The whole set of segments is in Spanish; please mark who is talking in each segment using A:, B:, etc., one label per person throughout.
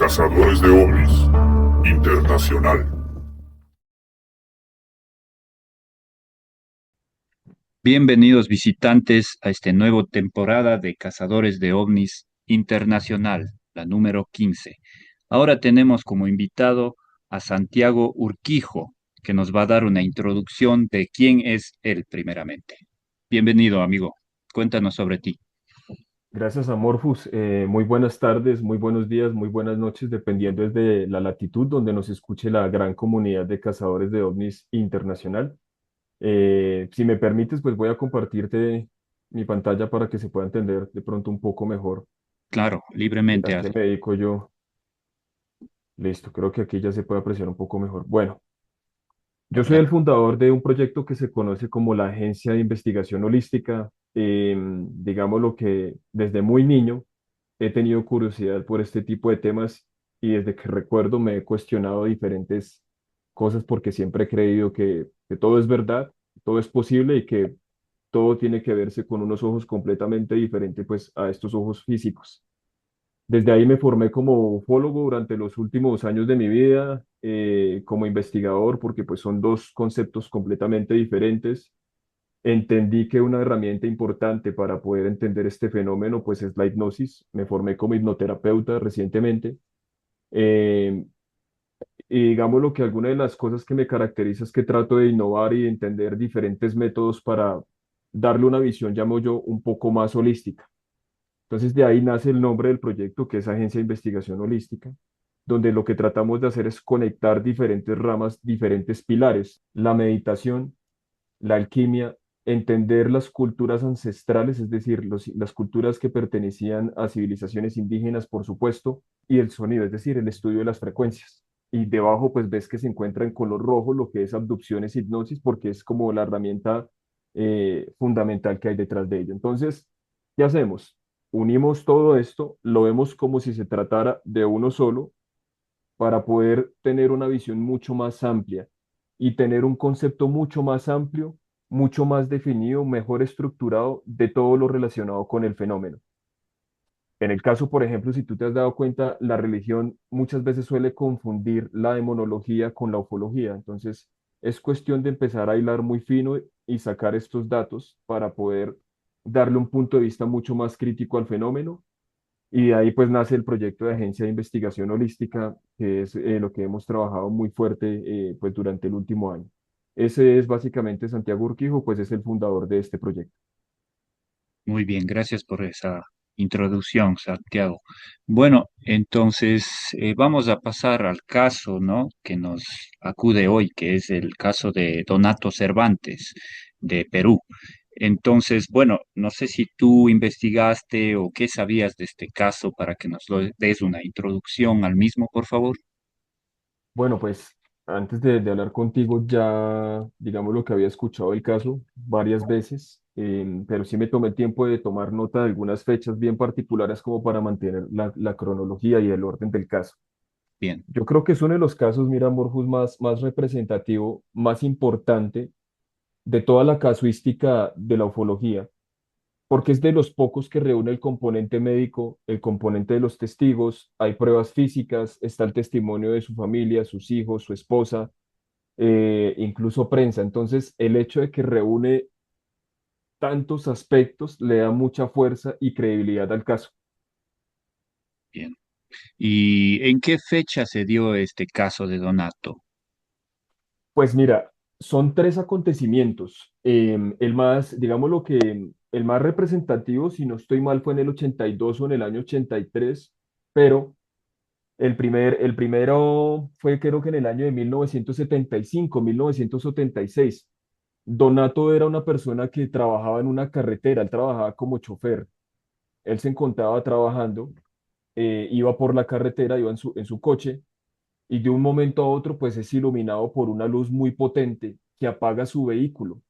A: Cazadores de ovnis internacional.
B: Bienvenidos visitantes a esta nueva temporada de Cazadores de OVNIs Internacional, la número 15. Ahora tenemos como invitado a Santiago Urquijo, que nos va a dar una introducción de quién es él primeramente. Bienvenido, amigo. Cuéntanos sobre ti.
C: Gracias, Amorphous. Muy buenas tardes, muy buenos días, muy buenas noches, dependiendo desde la latitud donde nos escuche la gran comunidad de cazadores de ovnis internacional. Si me permites, pues voy a compartirte mi pantalla para que se pueda entender de pronto un poco mejor
B: Claro, libremente
C: a qué
B: hazlo.
C: me dedico yo. Listo, creo que aquí ya se puede apreciar un poco mejor. Bueno, yo soy el
B: Adelante.
C: fundador de un proyecto que se conoce como la Agencia de Investigación Holística. Digamos lo que desde muy niño he tenido curiosidad por este tipo de temas y desde que recuerdo me he cuestionado diferentes cosas porque siempre he creído que todo es verdad, todo es posible y que todo tiene que verse con unos ojos completamente diferentes pues a estos ojos físicos. Desde ahí me formé como ufólogo durante los últimos años de mi vida, como investigador, porque pues son dos conceptos completamente diferentes. Entendí que una herramienta importante para poder entender este fenómeno pues es la hipnosis. Me formé como hipnoterapeuta recientemente. Eh, y digamos lo que alguna de las cosas que me caracteriza es que trato de innovar y de entender diferentes métodos para darle una visión, llamo yo, un poco más holística. Entonces de ahí nace el nombre del proyecto, que es Agencia de Investigación Holística, donde lo que tratamos de hacer es conectar diferentes ramas, diferentes pilares, la meditación, la alquimia, entender las culturas ancestrales, es decir, las culturas que pertenecían a civilizaciones indígenas, por supuesto, y el sonido, es decir, el estudio de las frecuencias. Y debajo, pues ves que se encuentra en color rojo lo que es abducciones, hipnosis, porque es como la herramienta fundamental que hay detrás de ello. Entonces, ¿qué hacemos? Unimos todo esto, lo vemos como si se tratara de uno solo, para poder tener una visión mucho más amplia y tener un concepto mucho más amplio, mucho más definido, mejor estructurado de todo lo relacionado con el fenómeno. En el caso, por ejemplo, si tú te has dado cuenta, la religión muchas veces suele confundir la demonología con la ufología. Entonces, es cuestión de empezar a hilar muy fino y sacar estos datos para poder darle un punto de vista mucho más crítico al fenómeno, y de ahí pues nace el proyecto de Agencia de Investigación Holística, que es lo que hemos trabajado muy fuerte pues durante el último año. Ese es básicamente Santiago Urquijo, pues es el fundador de este proyecto.
B: Muy bien, gracias por esa introducción, Santiago. Bueno, entonces vamos a pasar al caso, ¿no? Que nos acude hoy, que es el caso de Donato Cervantes de Perú. Entonces, bueno, no sé si tú investigaste o qué sabías de este caso para que nos lo des una introducción al mismo, por favor.
C: Bueno, pues antes de hablar contigo ya, digamos lo que había escuchado el caso varias veces, pero sí me tomé el tiempo de tomar nota de algunas fechas bien particulares como para mantener la cronología y el orden del caso.
B: Bien,
C: Yo creo que es uno de los casos, mira, Morfus, más representativo, más importante de toda la casuística de la ufología, porque es de los pocos que reúne el componente médico, el componente de los testigos, hay pruebas físicas, está el testimonio de su familia, sus hijos, su esposa, incluso prensa. Entonces, el hecho de que reúne tantos aspectos le da mucha fuerza y credibilidad al caso.
B: bien. ¿Y en qué fecha se dio este caso de Donato?
C: Pues mira, son tres acontecimientos. El más, digamos lo que, el más representativo, si no estoy mal, fue en el 82 o en el año 83, pero el primero fue creo que en el año de 1975, 1976. Donato era una persona que trabajaba en una carretera, él trabajaba como chofer. Él se encontraba trabajando, iba por la carretera, iba en su coche y de un momento a otro pues es iluminado por una luz muy potente que apaga su vehículo.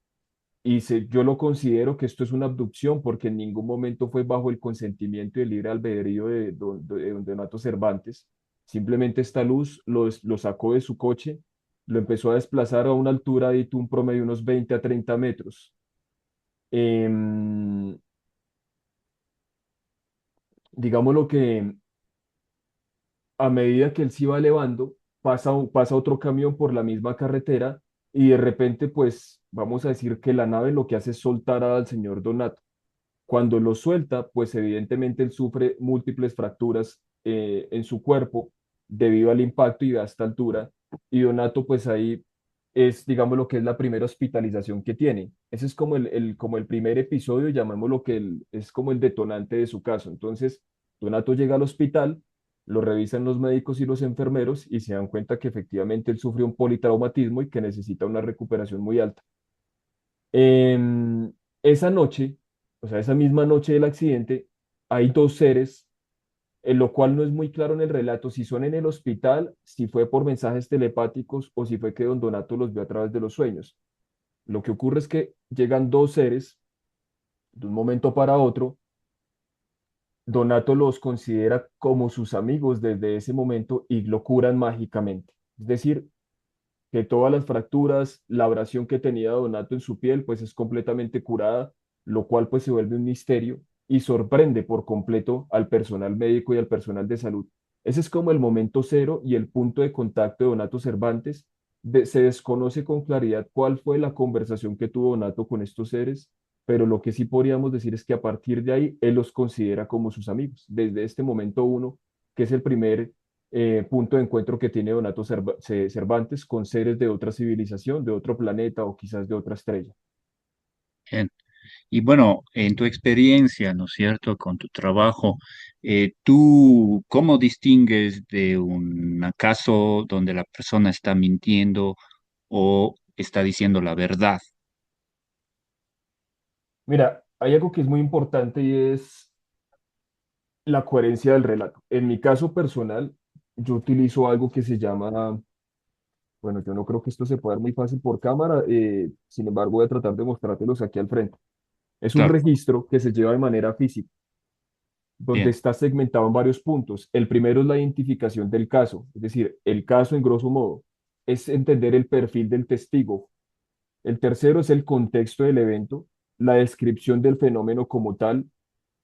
C: Yo lo considero que esto es una abducción porque en ningún momento fue bajo el consentimiento y el libre albedrío de don Donato Cervantes. Simplemente esta luz lo sacó de su coche, lo empezó a desplazar a una altura de un promedio de unos 20 a 30 metros. Em, digamos lo que a medida que él se iba elevando, pasa otro camión por la misma carretera y de repente, pues vamos a decir que la nave lo que hace es soltar al señor Donato. Cuando lo suelta, pues evidentemente él sufre múltiples fracturas en su cuerpo debido al impacto y a esta altura. Y Donato, pues ahí es, digamos, lo que es la primera hospitalización que tiene. Ese es como como el primer episodio, llamémoslo que es como el detonante de su caso. Entonces, Donato llega al hospital, lo revisan los médicos y los enfermeros y se dan cuenta que efectivamente él sufrió un politraumatismo y que necesita una recuperación muy alta. Esa noche, o sea, esa misma noche del accidente, hay dos seres, en lo cual no es muy claro en el relato si son en el hospital, si fue por mensajes telepáticos o si fue que don Donato los vio a través de los sueños. Lo que ocurre es que llegan dos seres de un momento para otro. Donato los considera como sus amigos desde ese momento y lo curan mágicamente. Es decir, que todas las fracturas, la abrasión que tenía Donato en su piel, pues es completamente curada, lo cual pues se vuelve un misterio y sorprende por completo al personal médico y al personal de salud. Ese es como el momento cero y el punto de contacto de Donato Cervantes. Se desconoce con claridad cuál fue la conversación que tuvo Donato con estos seres, pero lo que sí podríamos decir es que a partir de ahí él los considera como sus amigos. Desde este momento uno, que es el primer punto de encuentro que tiene Donato Cervantes con seres de otra civilización, de otro planeta o quizás de otra estrella.
B: Bien. Y bueno, en tu experiencia, ¿no es cierto?, con tu trabajo, ¿tú cómo distingues de un caso donde la persona está mintiendo o está diciendo la verdad?
C: Mira, hay algo que es muy importante y es la coherencia del relato. En mi caso personal, yo utilizo algo que se llama, bueno, yo no creo que esto se pueda ver muy fácil por cámara, sin embargo voy a tratar de mostrártelos aquí al frente. Es un
B: Claro,
C: registro que se lleva de manera física, donde
B: bien,
C: está segmentado en varios puntos. El primero es la identificación del caso, es decir, el caso en grosso modo es entender el perfil del testigo. El tercero es el contexto del evento, la descripción del fenómeno como tal,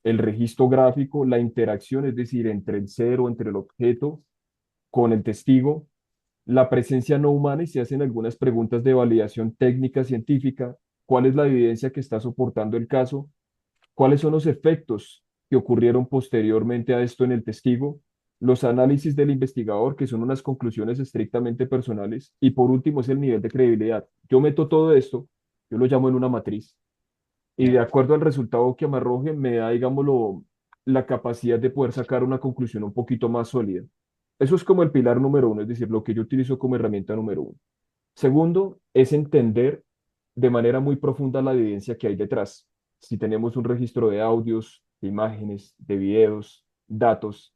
C: el registro gráfico, la interacción, es decir, entre el ser o entre el objeto con el testigo, la presencia no humana y se hacen algunas preguntas de validación técnica científica, cuál es la evidencia que está soportando el caso, cuáles son los efectos que ocurrieron posteriormente a esto en el testigo, los análisis del investigador, que son unas conclusiones estrictamente personales, y por último es el nivel de credibilidad. Yo meto todo esto, yo lo llamo en una matriz, y de
B: bien,
C: acuerdo al resultado que me arroje, me da, digámoslo, la capacidad de poder sacar una conclusión un poquito más sólida. Eso es como el pilar número uno, es decir, lo que yo utilizo como herramienta número uno. Segundo, es entender de manera muy profunda la evidencia que hay detrás. Si tenemos un registro de audios, de imágenes, de videos, datos,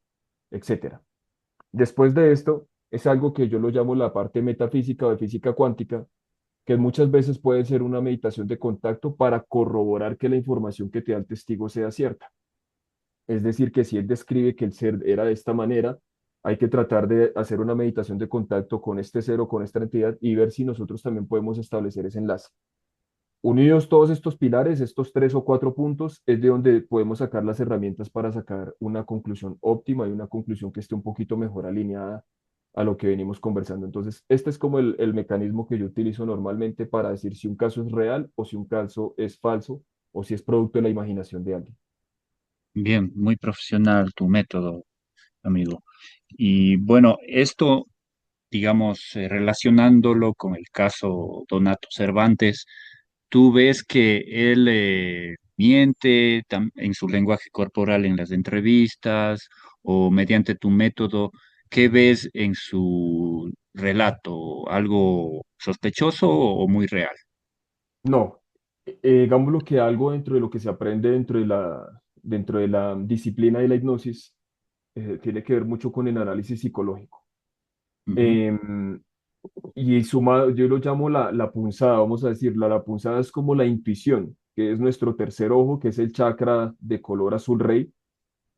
C: etcétera. Después de esto, es algo que yo lo llamo la parte metafísica o de física cuántica, que muchas veces puede ser una meditación de contacto para corroborar que la información que te da el testigo sea cierta. Es decir, que si él describe que el ser era de esta manera, hay que tratar de hacer una meditación de contacto con este ser o con esta entidad y ver si nosotros también podemos establecer ese enlace. Unidos todos estos pilares, estos tres o cuatro puntos, es de donde podemos sacar las herramientas para sacar una conclusión óptima y una conclusión que esté un poquito mejor alineada a lo que venimos conversando. Entonces, este es como el mecanismo que yo utilizo normalmente para decir si un caso es real o si un caso es falso o si es producto de la imaginación de alguien.
B: bien, muy profesional tu método, amigo. Y bueno, esto, digamos, relacionándolo con el caso Donato Cervantes, tú ves que él miente en su lenguaje corporal en las entrevistas o mediante tu método. ¿Qué ves en su relato? ¿Algo sospechoso o muy real?
C: No, digámoslo que algo dentro de lo que se aprende dentro de la disciplina de la hipnosis tiene que ver mucho con el análisis psicológico.
B: Ujú.
C: Em, y sumado, yo lo llamo la punzada, vamos a decir, la punzada es como la intuición, que es nuestro tercer ojo, que es el chakra de color azul rey.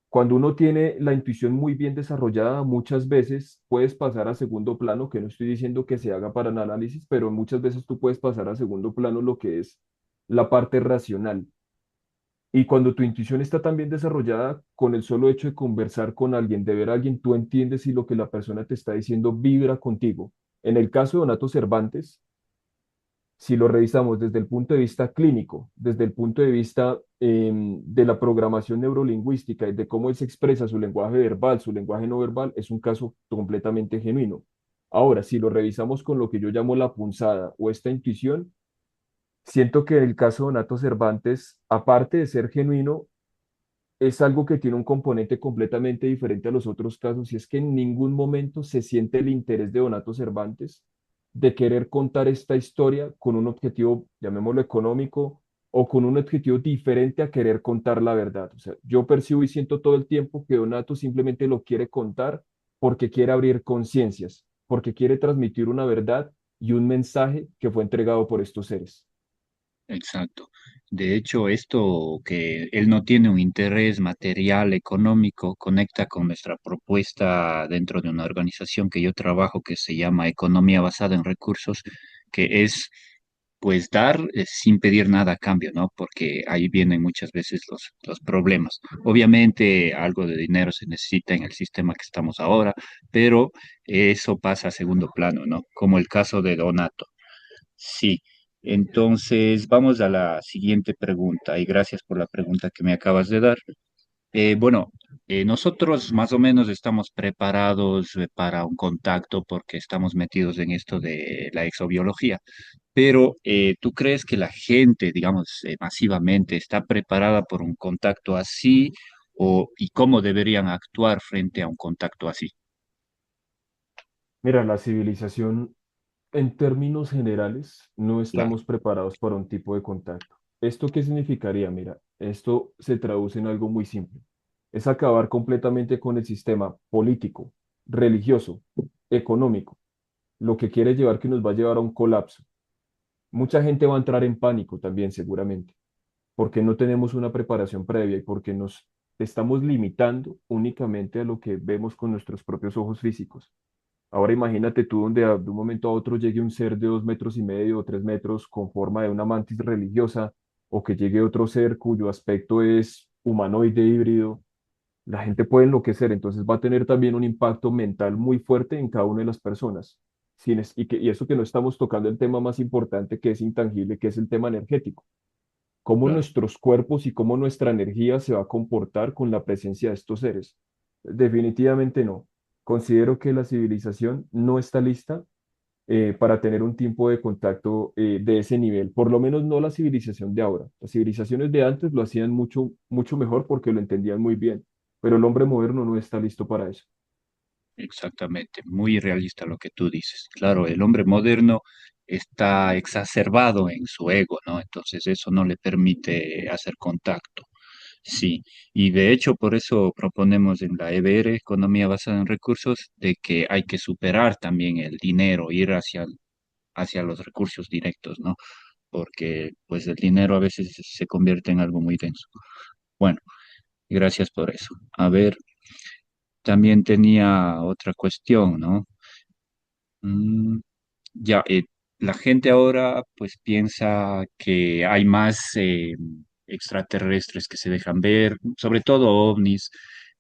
C: Cuando uno tiene la intuición muy bien desarrollada, muchas veces puedes pasar a segundo plano, que no estoy diciendo que se haga para el análisis, pero muchas veces tú puedes pasar a segundo plano lo que es la parte racional. Y cuando tu intuición está tan bien desarrollada, con el solo hecho de conversar con alguien, de ver a alguien, tú entiendes si lo que la persona te está diciendo vibra contigo. En el caso de Donato Cervantes, si lo revisamos desde el punto de vista clínico, desde el punto de vista de la programación neurolingüística y de cómo él se expresa su lenguaje verbal, su lenguaje no verbal, es un caso completamente genuino. Ahora, si lo revisamos con lo que yo llamo la punzada o esta intuición, siento que el caso de Donato Cervantes, aparte de ser genuino, es algo que tiene un componente completamente diferente a los otros casos, y es que en ningún momento se siente el interés de Donato Cervantes de querer contar esta historia con un objetivo, llamémoslo económico, o con un objetivo diferente a querer contar la verdad. O sea, yo percibo y siento todo el tiempo que Donato simplemente lo quiere contar porque quiere abrir conciencias, porque quiere transmitir una verdad y un mensaje que fue entregado por estos seres.
B: Exacto. De hecho, esto que él no tiene un interés material, económico, conecta con nuestra propuesta dentro de una organización que yo trabajo que se llama Economía Basada en Recursos, que es pues dar sin pedir nada a cambio, ¿no? Porque ahí vienen muchas veces los problemas. Obviamente algo de dinero se necesita en el sistema que estamos ahora, pero eso pasa a segundo plano, ¿no? Como el caso de Donato. Sí, entonces vamos a la siguiente pregunta y gracias por la pregunta que me acabas de dar. Bueno, nosotros más o menos estamos preparados para un contacto porque estamos metidos en esto de la exobiología, pero ¿tú crees que la gente, digamos, masivamente está preparada por un contacto así y cómo deberían actuar frente a un contacto así?
C: Mira, la civilización en términos generales, no
B: Claro,
C: estamos preparados para un tipo de contacto. ¿Esto qué significaría? Mira, esto se traduce en algo muy simple. Es acabar completamente con el sistema político, religioso, económico, lo que quiere llevar que nos va a llevar a un colapso. Mucha gente va a entrar en pánico también, seguramente, porque no tenemos una preparación previa y porque nos estamos limitando únicamente a lo que vemos con nuestros propios ojos físicos. Ahora imagínate tú donde de un momento a otro llegue un ser de 2,5 metros o 3 metros con forma de una mantis religiosa, o que llegue otro ser cuyo aspecto es humanoide híbrido. La gente puede enloquecer, entonces va a tener también un impacto mental muy fuerte en cada una de las personas. Y eso que no estamos tocando el tema más importante, que es intangible, que es el tema energético. Cómo
B: claro.
C: nuestros cuerpos y cómo nuestra energía se va a comportar con la presencia de estos seres. Definitivamente no. Considero que la civilización no está lista para tener un tipo de contacto de ese nivel, por lo menos no la civilización de ahora. Las civilizaciones de antes lo hacían mucho, mucho mejor porque lo entendían muy bien, pero el hombre moderno no está listo para eso.
B: Exactamente, muy realista lo que tú dices. Claro, el hombre moderno está exacerbado en su ego, ¿no? Entonces eso no le permite hacer contacto. Sí, y de hecho por eso proponemos en la EBR, Economía Basada en Recursos, de que hay que superar también el dinero, ir hacia los recursos directos, ¿no? Porque pues el dinero a veces se convierte en algo muy denso. Bueno, gracias por eso. A ver, también tenía otra cuestión, ¿no? Mm, ya, la gente ahora pues piensa que hay más extraterrestres que se dejan ver, sobre todo ovnis,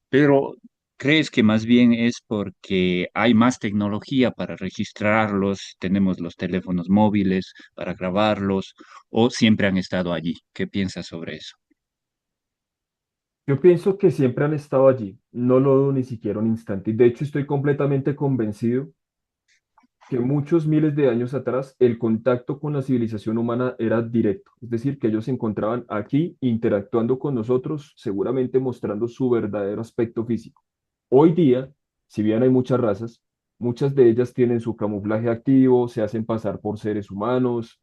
B: pero ¿crees que más bien es porque hay más tecnología para registrarlos, tenemos los teléfonos móviles para grabarlos, o siempre han estado allí? ¿Qué piensas sobre eso?
C: Yo pienso que siempre han estado allí, no lo dudo ni siquiera un instante. Y de hecho estoy completamente convencido que muchos miles de años atrás el contacto con la civilización humana era directo, es decir, que ellos se encontraban aquí interactuando con nosotros, seguramente mostrando su verdadero aspecto físico. Hoy día, si bien hay muchas razas, muchas de ellas tienen su camuflaje activo, se hacen pasar por seres humanos,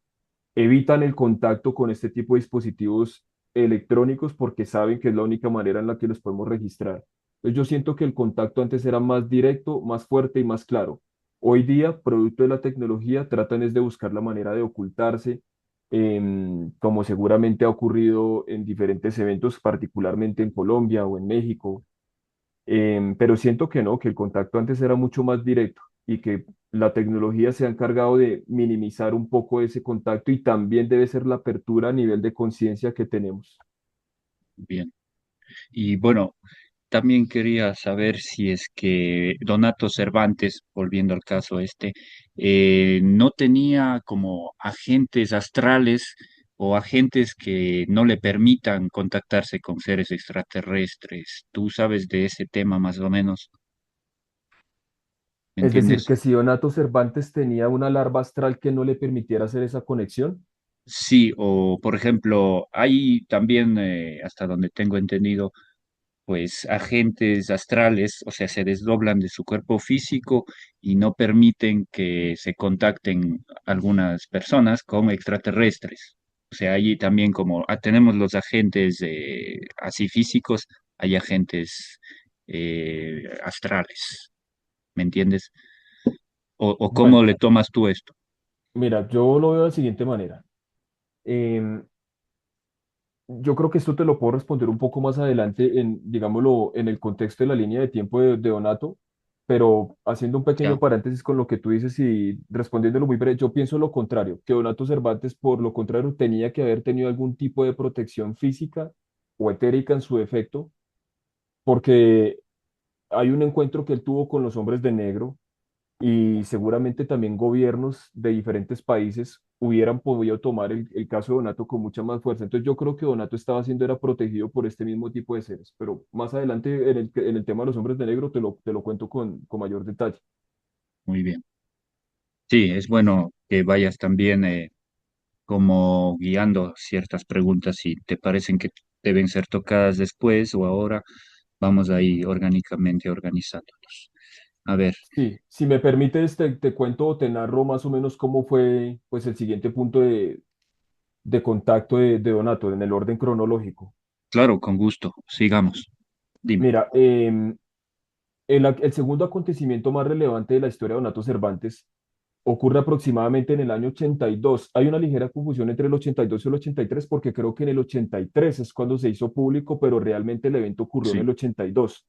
C: evitan el contacto con este tipo de dispositivos electrónicos porque saben que es la única manera en la que los podemos registrar. Entonces yo siento que el contacto antes era más directo, más fuerte y más claro. Hoy día, producto de la tecnología, tratan es de buscar la manera de ocultarse, como seguramente ha ocurrido en diferentes eventos, particularmente en Colombia o en México. Pero siento que no, que el contacto antes era mucho más directo y que la tecnología se ha encargado de minimizar un poco ese contacto, y también debe ser la apertura a nivel de conciencia que tenemos.
B: Bien. Y bueno, también quería saber si es que Donato Cervantes, volviendo al caso este, no tenía como agentes astrales o agentes que no le permitan contactarse con seres extraterrestres. ¿Tú sabes de ese tema más o menos? ¿Me
C: Es decir,
B: entiendes?
C: que si Donato Cervantes tenía una larva astral que no le permitiera hacer esa conexión.
B: Sí, o por ejemplo, hay también, hasta donde tengo entendido, pues agentes astrales, o sea, se desdoblan de su cuerpo físico y no permiten que se contacten algunas personas con extraterrestres. O sea, allí también como tenemos los agentes así físicos, hay agentes astrales, ¿me entiendes? O cómo
C: Bueno,
B: le tomas tú esto?
C: mira, yo lo veo de la siguiente manera. Em, yo creo que esto te lo puedo responder un poco más adelante en, digámoslo, en el contexto de la línea de tiempo de Donato, pero haciendo un pequeño
B: Ya,
C: paréntesis con lo que tú dices y respondiéndolo muy breve, yo pienso lo contrario, que Donato Cervantes, por lo contrario, tenía que haber tenido algún tipo de protección física o etérica en su defecto, porque hay un encuentro que él tuvo con los hombres de negro y seguramente también gobiernos de diferentes países hubieran podido tomar el caso de Donato con mucha más fuerza. Entonces yo creo que Donato estaba siendo era protegido por este mismo tipo de seres, pero más adelante en el tema de los hombres de negro te lo cuento con mayor detalle.
B: muy bien. Sí, es bueno que vayas también como guiando ciertas preguntas si te parecen que deben ser tocadas después o ahora, vamos ahí orgánicamente organizándonos. A ver,
C: Sí, si me permites, te cuento o te narro más o menos cómo fue pues, el siguiente punto de contacto de Donato en el orden cronológico.
B: claro, con gusto, sigamos. Dime.
C: Mira, el segundo acontecimiento más relevante de la historia de Donato Cervantes ocurre aproximadamente en el año 82. Hay una ligera confusión entre el 82 y el 83 porque creo que en el 83 es cuando se hizo público, pero realmente el evento ocurrió en
B: Sí,
C: el 82.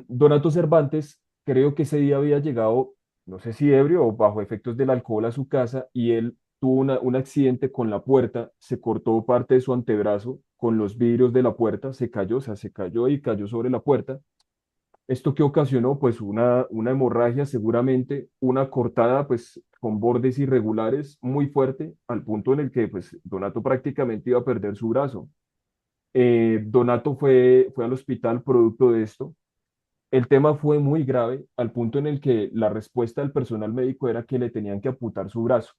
C: Donato Cervantes, creo que ese día había llegado, no sé si ebrio o bajo efectos del alcohol a su casa y él tuvo un accidente con la puerta, se cortó parte de su antebrazo con los vidrios de la puerta, se cayó, o sea, se cayó y cayó sobre la puerta. ¿Esto que ocasionó? Pues una hemorragia, seguramente una cortada pues con bordes irregulares muy fuerte, al punto en el que pues Donato prácticamente iba a perder su brazo. Donato fue al hospital producto de esto. El tema fue muy grave, al punto en el que la respuesta del personal médico era que le tenían que amputar su brazo.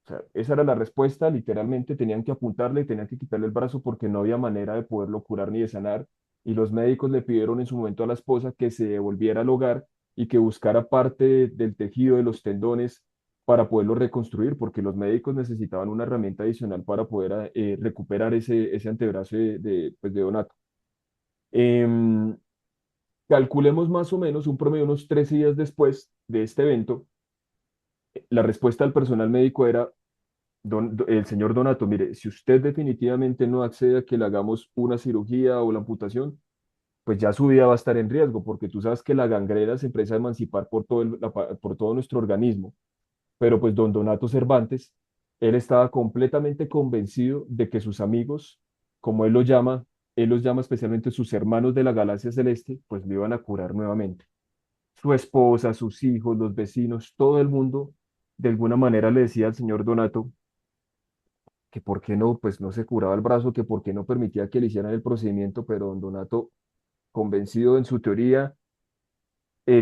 C: O sea, esa era la respuesta, literalmente tenían que apuntarle, tenían que quitarle el brazo porque no había manera de poderlo curar ni de sanar. Y los médicos le pidieron en su momento a la esposa que se devolviera al hogar y que buscara parte del tejido de los tendones para poderlo reconstruir, porque los médicos necesitaban una herramienta adicional para poder recuperar ese antebrazo pues, de Donato. Em, calculemos más o menos un promedio unos 13 días después de este evento, la respuesta del personal médico era: el señor Donato, mire, si usted definitivamente no accede a que le hagamos una cirugía o la amputación, pues ya su vida va a estar en riesgo, porque tú sabes que la gangrena se empieza a emancipar por todo nuestro organismo. Pero pues don Donato Cervantes, él estaba completamente convencido de que sus amigos, como él los llama especialmente sus hermanos de la galaxia celeste, pues lo iban a curar nuevamente. Su esposa, sus hijos, los vecinos, todo el mundo, de alguna manera le decía al señor Donato que por qué no, pues no se curaba el brazo, que por qué no permitía que le hicieran el procedimiento, pero don Donato, convencido en su teoría,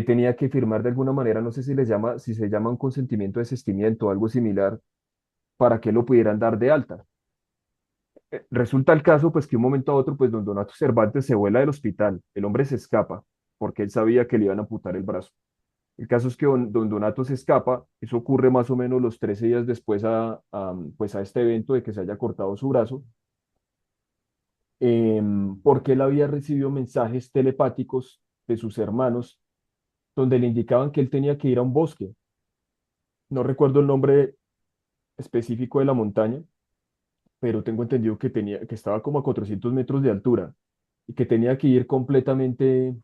C: tenía que firmar de alguna manera, no sé si se llama un consentimiento de desistimiento o algo similar, para que lo pudieran dar de alta. Resulta el caso, pues que un momento a otro, pues don Donato Cervantes se vuela del hospital, el hombre se escapa, porque él sabía que le iban a amputar el brazo. El caso es que don Donato se escapa, eso ocurre más o menos los 13 días después pues a este evento de que se haya cortado su brazo, porque él había recibido mensajes telepáticos de sus hermanos donde le indicaban que él tenía que ir a un bosque. No recuerdo el nombre específico de la montaña, pero tengo entendido que estaba como a 400 metros de altura y que tenía que ir completamente,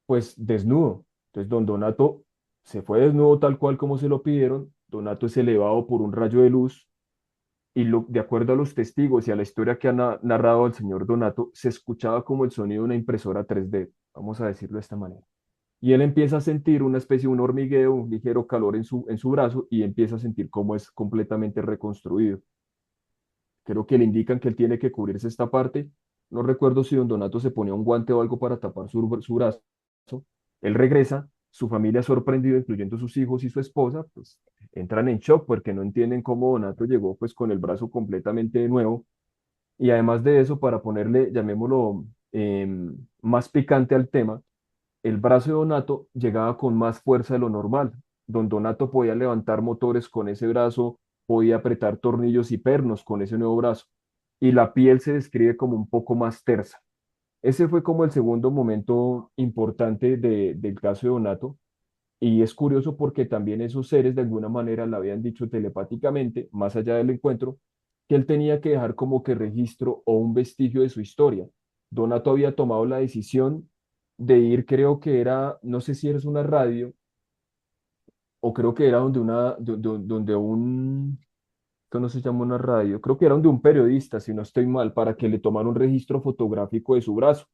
C: pues, desnudo. Entonces, don Donato se fue desnudo tal cual como se lo pidieron. Donato es elevado por un rayo de luz y de acuerdo a los testigos y a la historia que ha narrado el señor Donato, se escuchaba como el sonido de una impresora 3D, vamos a decirlo de esta manera. Y él empieza a sentir una especie de un hormigueo, un ligero calor en su brazo y empieza a sentir cómo es completamente reconstruido. Creo que le indican que él tiene que cubrirse esta parte. No recuerdo si don Donato se ponía un guante o algo para tapar su brazo. Él regresa, su familia sorprendido, incluyendo sus hijos y su esposa, pues entran en shock porque no entienden cómo Donato llegó pues con el brazo completamente de nuevo. Y además de eso, para ponerle, llamémoslo, más picante al tema, el brazo de Donato llegaba con más fuerza de lo normal. Don Donato podía levantar motores con ese brazo, podía apretar tornillos y pernos con ese nuevo brazo. Y la piel se describe como un poco más tersa. Ese fue como el segundo momento importante del caso de Donato. Y es curioso porque también esos seres de alguna manera le habían dicho telepáticamente, más allá del encuentro, que él tenía que dejar como que registro o un vestigio de su historia. Donato había tomado la decisión de ir, creo que era, no sé si eres una radio, o creo que era donde un, esto no se llama una radio, creo que era donde un periodista, si no estoy mal, para que le tomara un registro fotográfico de su brazo.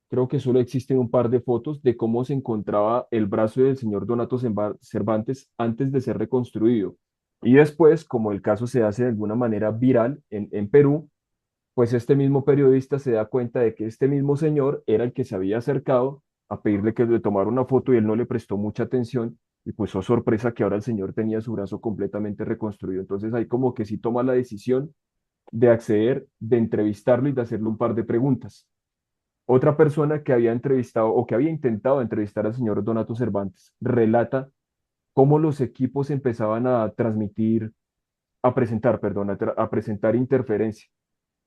C: Creo que solo existen un par de fotos de cómo se encontraba el brazo del señor Donato Cervantes antes de ser reconstruido. Y después, como el caso se hace de alguna manera viral en Perú, pues este mismo periodista se da cuenta de que este mismo señor era el que se había acercado a pedirle que le tomara una foto y él no le prestó mucha atención. Y pues, oh sorpresa, que ahora el señor tenía su brazo completamente reconstruido. Entonces ahí como que sí toma la decisión de acceder, de entrevistarlo y de hacerle un par de preguntas. Otra persona que había entrevistado o que había intentado entrevistar al señor Donato Cervantes relata cómo los equipos empezaban a transmitir, a presentar, perdón, a presentar interferencia,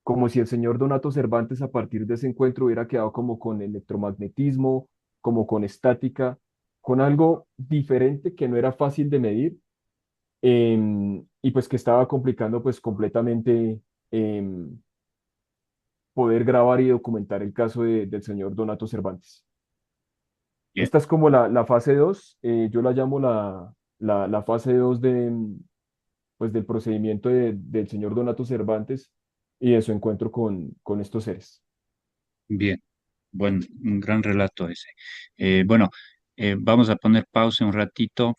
C: como si el señor Donato Cervantes a partir de ese encuentro hubiera quedado como con electromagnetismo, como con estática, con algo diferente que no era fácil de medir, y pues que estaba complicando pues completamente em, poder grabar y documentar el caso del señor Donato Cervantes.
B: Bien,
C: Esta es como la fase 2. Yo la llamo la fase 2 pues, del procedimiento del señor Donato Cervantes y de su encuentro con estos seres.
B: bien. Bueno, un gran relato ese. Bueno, vamos a poner pausa un ratito